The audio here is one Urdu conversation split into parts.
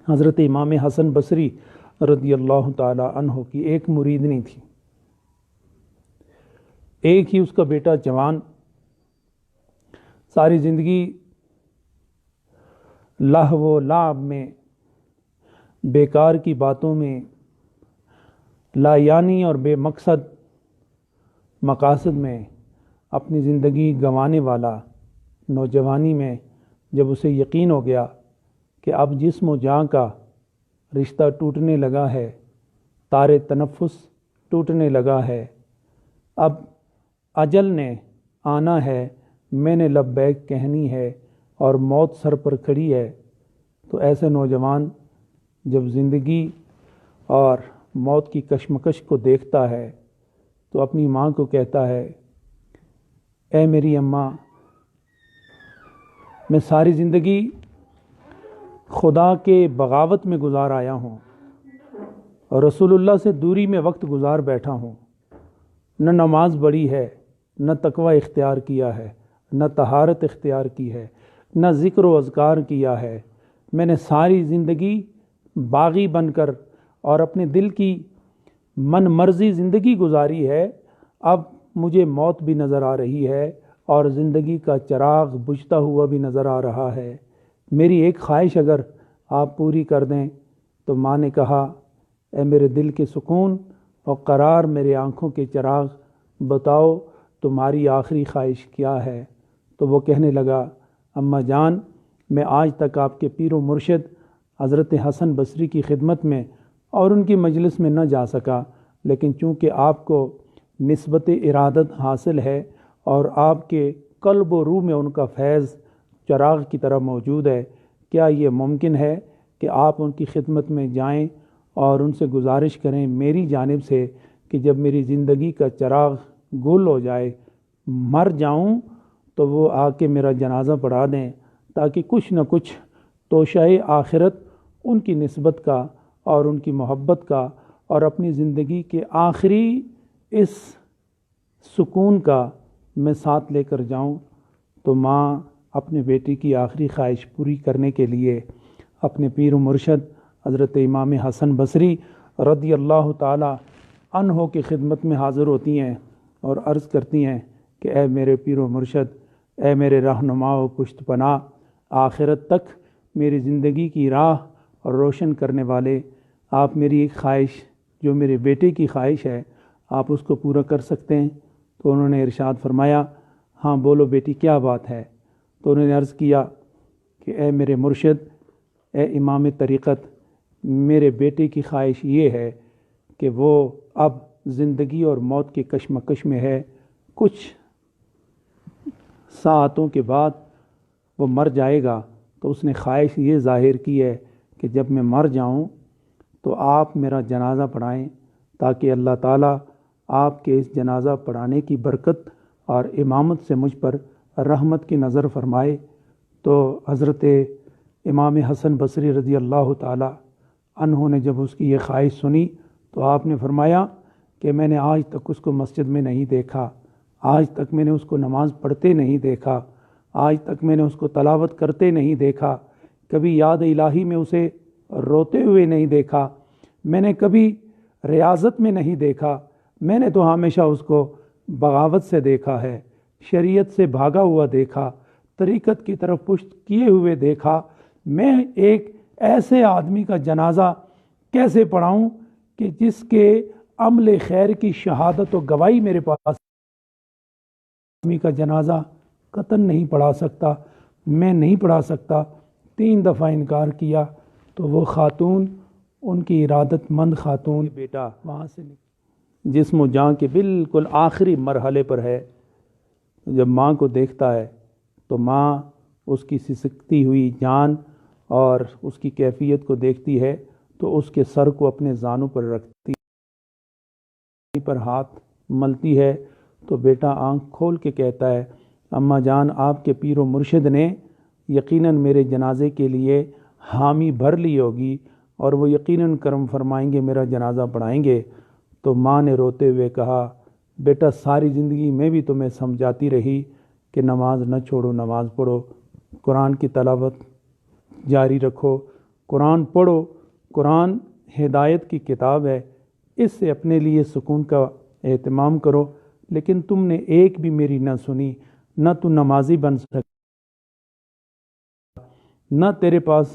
حضرت امام حسن بصری رضی اللہ تعالی عنہ کی ایک مریدنی تھی، ایک ہی اس کا بیٹا جوان، ساری زندگی لہو و لعب میں، بیکار کی باتوں میں، لا یعنی اور بے مقصد مقاصد میں اپنی زندگی گنوانے والا نوجوانی میں جب اسے یقین ہو گیا کہ اب جسم و جاں کا رشتہ ٹوٹنے لگا ہے، تار تنفس ٹوٹنے لگا ہے، اب اجل نے آنا ہے، میں نے لبیک کہنی ہے اور موت سر پر کھڑی ہے، تو ایسے نوجوان جب زندگی اور موت کی کشمکش کو دیکھتا ہے تو اپنی ماں کو کہتا ہے، اے میری اماں، میں ساری زندگی خدا کے بغاوت میں گزار آیا ہوں اور رسول اللہ سے دوری میں وقت گزار بیٹھا ہوں، نہ نماز پڑھی ہے، نہ تقوی اختیار کیا ہے، نہ طہارت اختیار کی ہے، نہ ذکر و اذکار کیا ہے، میں نے ساری زندگی باغی بن کر اور اپنے دل کی من مرضی زندگی گزاری ہے، اب مجھے موت بھی نظر آ رہی ہے اور زندگی کا چراغ بجھتا ہوا بھی نظر آ رہا ہے، میری ایک خواہش اگر آپ پوری کر دیں۔ تو ماں نے کہا، اے میرے دل کے سکون اور قرار، میرے آنکھوں کے چراغ، بتاؤ تمہاری آخری خواہش کیا ہے؟ تو وہ کہنے لگا، اماں جان، میں آج تک آپ کے پیر و مرشد حضرت حسن بصری کی خدمت میں اور ان کی مجلس میں نہ جا سکا، لیکن چونکہ آپ کو نسبت ارادت حاصل ہے اور آپ کے قلب و روح میں ان کا فیض چراغ کی طرح موجود ہے، کیا یہ ممکن ہے کہ آپ ان کی خدمت میں جائیں اور ان سے گزارش کریں میری جانب سے کہ جب میری زندگی کا چراغ گل ہو جائے، مر جاؤں، تو وہ آ کے میرا جنازہ پڑھا دیں، تاکہ کچھ نہ کچھ توشہ آخرت ان کی نسبت کا اور ان کی محبت کا اور اپنی زندگی کے آخری اس سکون کا میں ساتھ لے کر جاؤں۔ تو ماں اپنے بیٹی کی آخری خواہش پوری کرنے کے لیے اپنے پیر و مرشد حضرت امام حسن بصری رضی اللہ تعالی عنہ کی خدمت میں حاضر ہوتی ہیں اور عرض کرتی ہیں کہ اے میرے پیر و مرشد، اے میرے رہنما و پشت پناہ، آخرت تک میری زندگی کی راہ اور روشن کرنے والے، آپ میری ایک خواہش جو میرے بیٹے کی خواہش ہے آپ اس کو پورا کر سکتے ہیں؟ تو انہوں نے ارشاد فرمایا، ہاں بولو بیٹی، کیا بات ہے؟ تو انہوں نے عرض کیا کہ اے میرے مرشد، اے امام طریقت، میرے بیٹے کی خواہش یہ ہے کہ وہ اب زندگی اور موت کے کشمکش میں ہے، کچھ ساعتوں کے بعد وہ مر جائے گا، تو اس نے خواہش یہ ظاہر کی ہے کہ جب میں مر جاؤں تو آپ میرا جنازہ پڑھائیں، تاکہ اللہ تعالیٰ آپ کے اس جنازہ پڑھانے کی برکت اور امامت سے مجھ پر رحمت کی نظر فرمائے۔ تو حضرت امام حسن بصری رضی اللہ تعالی عنہ نے جب اس کی یہ خواہش سنی تو آپ نے فرمایا کہ میں نے آج تک اس کو مسجد میں نہیں دیکھا، آج تک میں نے اس کو نماز پڑھتے نہیں دیکھا، آج تک میں نے اس کو تلاوت کرتے نہیں دیکھا، کبھی یاد الہی میں اسے روتے ہوئے نہیں دیکھا، میں نے کبھی ریاضت میں نہیں دیکھا، میں نے تو ہمیشہ اس کو بغاوت سے دیکھا ہے، شریعت سے بھاگا ہوا دیکھا، طریقت کی طرف پشت کیے ہوئے دیکھا۔ میں ایک ایسے آدمی کا جنازہ کیسے پڑھاؤں کہ جس کے عمل خیر کی شہادت و گواہی میرے پاس، آدمی کا جنازہ قطعاً نہیں پڑھا سکتا، میں نہیں پڑھا سکتا۔ 3 دفعہ انکار کیا تو وہ خاتون، ان کی ارادت مند خاتون، بیٹا وہاں سے جسم و جان کے بالکل آخری مرحلے پر ہے، جب ماں کو دیکھتا ہے تو ماں اس کی سسکتی ہوئی جان اور اس کی کیفیت کو دیکھتی ہے تو اس کے سر کو اپنے زانوں پر رکھتی پر ہاتھ ملتی ہے، تو بیٹا آنکھ کھول کے کہتا ہے، اماں جان، آپ کے پیر و مرشد نے یقیناً میرے جنازے کے لیے حامی بھر لی ہوگی اور وہ یقیناً کرم فرمائیں گے، میرا جنازہ پڑھائیں گے۔ تو ماں نے روتے ہوئے کہا، بیٹا ساری زندگی میں بھی تمہیں سمجھاتی رہی کہ نماز نہ چھوڑو، نماز پڑھو، قرآن کی تلاوت جاری رکھو، قرآن پڑھو، قرآن ہدایت کی کتاب ہے، اس سے اپنے لیے سکون کا اہتمام کرو۔ لیکن تم نے ایک بھی میری نہ سنی، نہ تو نمازی بن سکا، نہ تیرے پاس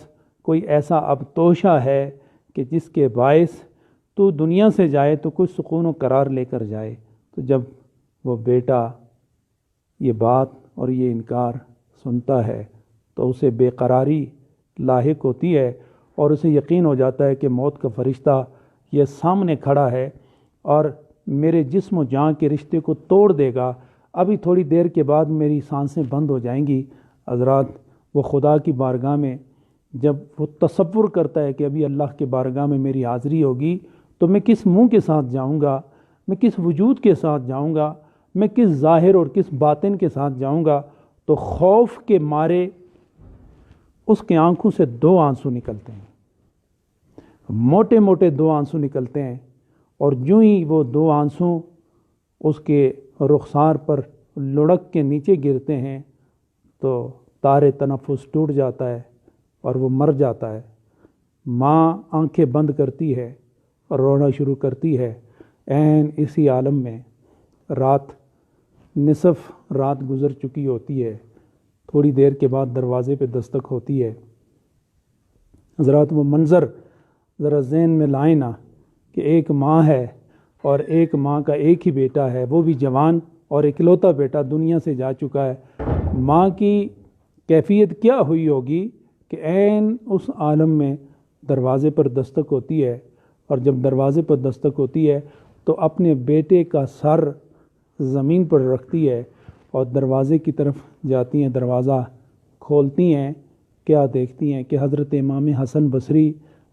کوئی ایسا اب توشہ ہے کہ جس کے باعث تو دنیا سے جائے تو کوئی سکون و قرار لے کر جائے۔ تو جب وہ بیٹا یہ بات اور یہ انکار سنتا ہے تو اسے بے قراری لاحق ہوتی ہے، اور اسے یقین ہو جاتا ہے کہ موت کا فرشتہ یہ سامنے کھڑا ہے اور میرے جسم و جان کے رشتے کو توڑ دے گا، ابھی تھوڑی دیر کے بعد میری سانسیں بند ہو جائیں گی۔ حضرات، وہ خدا کی بارگاہ میں جب وہ تصور کرتا ہے کہ ابھی اللہ کے بارگاہ میں میری حاضری ہوگی تو میں کس منہ کے ساتھ جاؤں گا، میں کس وجود کے ساتھ جاؤں گا، میں کس ظاہر اور کس باطن کے ساتھ جاؤں گا، تو خوف کے مارے اس کے آنکھوں سے 2 آنسو نکلتے ہیں، موٹے موٹے 2 آنسو نکلتے ہیں، اور جو ہی وہ 2 آنسو اس کے رخسار پر لڑک کے نیچے گرتے ہیں تو تار تنفس ٹوٹ جاتا ہے اور وہ مر جاتا ہے۔ ماں آنکھیں بند کرتی ہے اور رونا شروع کرتی ہے۔ عین اسی عالم میں نصف رات گزر چکی ہوتی ہے، تھوڑی دیر کے بعد دروازے پہ دستک ہوتی ہے۔ حضرات، وہ منظر ذرا ذہن میں لائیں نا کہ ایک ماں ہے اور ایک ماں کا ایک ہی بیٹا ہے، وہ بھی جوان اور اکلوتا بیٹا دنیا سے جا چکا ہے۔ ماں کی کیفیت کیا ہوئی ہوگی کہ عین اس عالم میں دروازے پر دستک ہوتی ہے، اور جب دروازے پر دستک ہوتی ہے تو اپنے بیٹے کا سر زمین پر رکھتی ہے اور دروازے کی طرف جاتی ہیں، دروازہ کھولتی ہیں، کیا دیکھتی ہیں کہ حضرت امام حسن بصری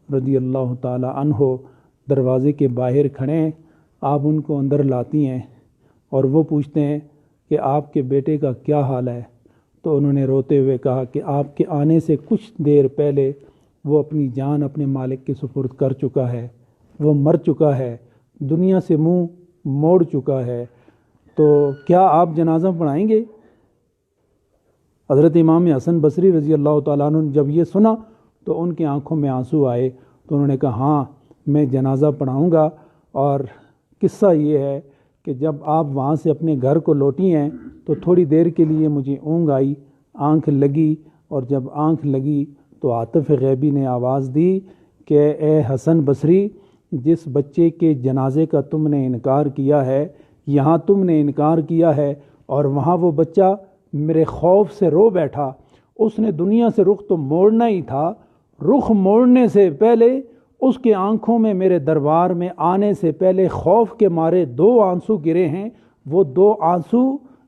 رضی اللہ تعالی عنہ دروازے کے باہر کھڑے ہیں۔ آپ ان کو اندر لاتی ہیں اور وہ پوچھتے ہیں کہ آپ کے بیٹے کا کیا حال ہے؟ تو انہوں نے روتے ہوئے کہا کہ آپ کے آنے سے کچھ دیر پہلے وہ اپنی جان اپنے مالک کے سپرد کر چکا ہے، وہ مر چکا ہے، دنیا سے منہ موڑ چکا ہے، تو کیا آپ جنازہ پڑھائیں گے؟ حضرت امام حسن بصری رضی اللہ تعالیٰ عنہ نے جب یہ سنا تو ان کی آنکھوں میں آنسو آئے، تو انہوں نے کہا ہاں میں جنازہ پڑھاؤں گا۔ اور قصہ یہ ہے کہ جب آپ وہاں سے اپنے گھر کو لوٹی ہیں تو تھوڑی دیر کے لیے مجھے اونگ آئی، آنکھ لگی، اور جب آنکھ لگی تو عاطف غیبی نے آواز دی کہ اے حسن بصری، جس بچے کے جنازے کا تم نے انکار کیا ہے، یہاں تم نے انکار کیا ہے اور وہاں وہ بچہ میرے خوف سے رو بیٹھا، اس نے دنیا سے رخ تو موڑنا ہی تھا، رخ موڑنے سے پہلے اس کے آنکھوں میں میرے دربار میں آنے سے پہلے خوف کے مارے 2 آنسو گرے ہیں، وہ 2 آنسو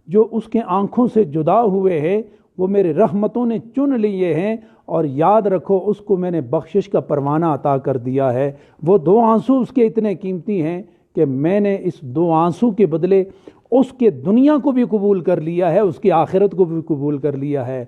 جو اس کے آنکھوں سے جدا ہوئے ہیں وہ میرے رحمتوں نے چن لیے ہیں، اور یاد رکھو اس کو میں نے بخشش کا پروانہ عطا کر دیا ہے۔ وہ 2 آنسو اس کے اتنے قیمتی ہیں کہ میں نے اس 2 آنسو کے بدلے اس کے دنیا کو بھی قبول کر لیا ہے، اس کی آخرت کو بھی قبول کر لیا ہے۔